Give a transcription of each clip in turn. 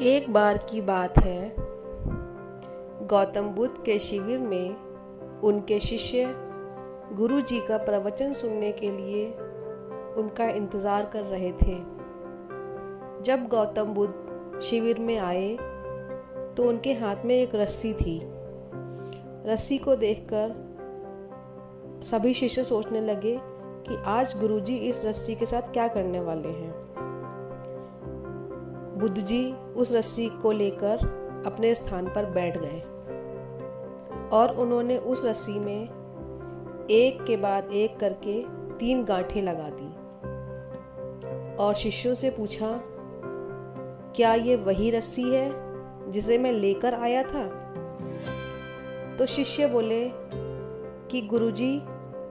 एक बार की बात है, गौतम बुद्ध के शिविर में उनके शिष्य गुरु जी का प्रवचन सुनने के लिए उनका इंतज़ार कर रहे थे। जब गौतम बुद्ध शिविर में आए तो उनके हाथ में एक रस्सी थी। रस्सी को देखकर सभी शिष्य सोचने लगे कि आज गुरु जी इस रस्सी के साथ क्या करने वाले हैं। बुद्ध जी उस रस्सी को लेकर अपने स्थान पर बैठ गए और उन्होंने उस रस्सी में एक के बाद एक करके 3 गांठें लगा दी और शिष्यों से पूछा, क्या ये वही रस्सी है जिसे मैं लेकर आया था? तो शिष्य बोले कि गुरुजी,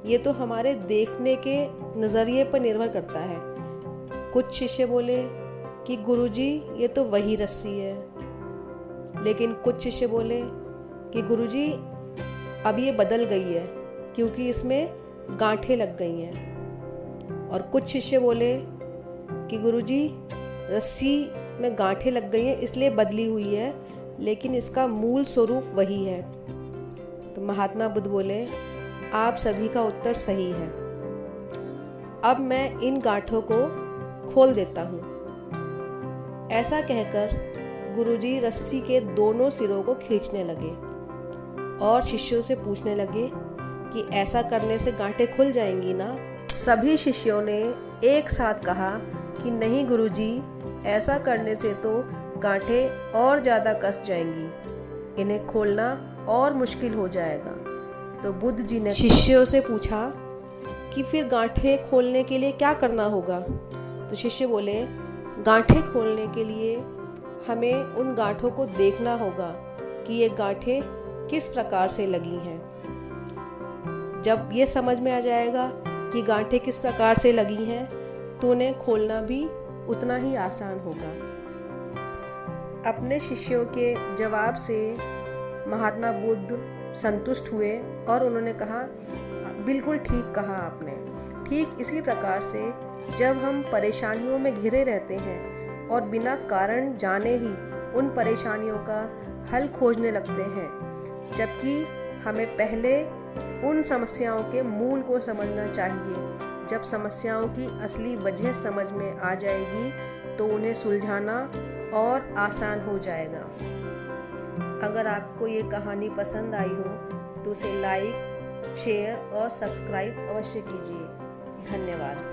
ये तो हमारे देखने के नज़रिए पर निर्भर करता है। कुछ शिष्य बोले कि गुरुजी, ये तो वही रस्सी है। लेकिन कुछ शिष्य बोले कि गुरुजी, अब ये बदल गई है क्योंकि इसमें गांठें लग गई हैं। और कुछ शिष्य बोले कि गुरुजी, रस्सी में गांठें लग गई हैं इसलिए बदली हुई है, लेकिन इसका मूल स्वरूप वही है। तो महात्मा बुद्ध बोले, आप सभी का उत्तर सही है। अब मैं इन गांठों को खोल देता हूँ। ऐसा कहकर गुरुजी रस्सी के दोनों सिरों को खींचने लगे और शिष्यों से पूछने लगे कि ऐसा करने से गांठें खुल जाएंगी ना? सभी शिष्यों ने एक साथ कहा कि नहीं गुरुजी, ऐसा करने से तो गांठें और ज़्यादा कस जाएंगी, इन्हें खोलना और मुश्किल हो जाएगा। तो बुद्ध जी ने शिष्यों से पूछा कि फिर गांठें खोलने के लिए क्या करना होगा? तो शिष्य बोले, गांठें खोलने के लिए हमें उन गांठों को देखना होगा कि ये गांठें किस प्रकार से लगी हैं। जब ये समझ में आ जाएगा कि गांठें किस प्रकार से लगी हैं तो उन्हें खोलना भी उतना ही आसान होगा। अपने शिष्यों के जवाब से महात्मा बुद्ध संतुष्ट हुए और उन्होंने कहा, बिल्कुल ठीक कहा आपने। ठीक इसी प्रकार से जब हम परेशानियों में घिरे रहते हैं और बिना कारण जाने ही उन परेशानियों का हल खोजने लगते हैं, जबकि हमें पहले उन समस्याओं के मूल को समझना चाहिए। जब समस्याओं की असली वजह समझ में आ जाएगी तो उन्हें सुलझाना और आसान हो जाएगा। अगर आपको ये कहानी पसंद आई हो तो उसे लाइक, शेयर और सब्सक्राइब अवश्य कीजिए। धन्यवाद।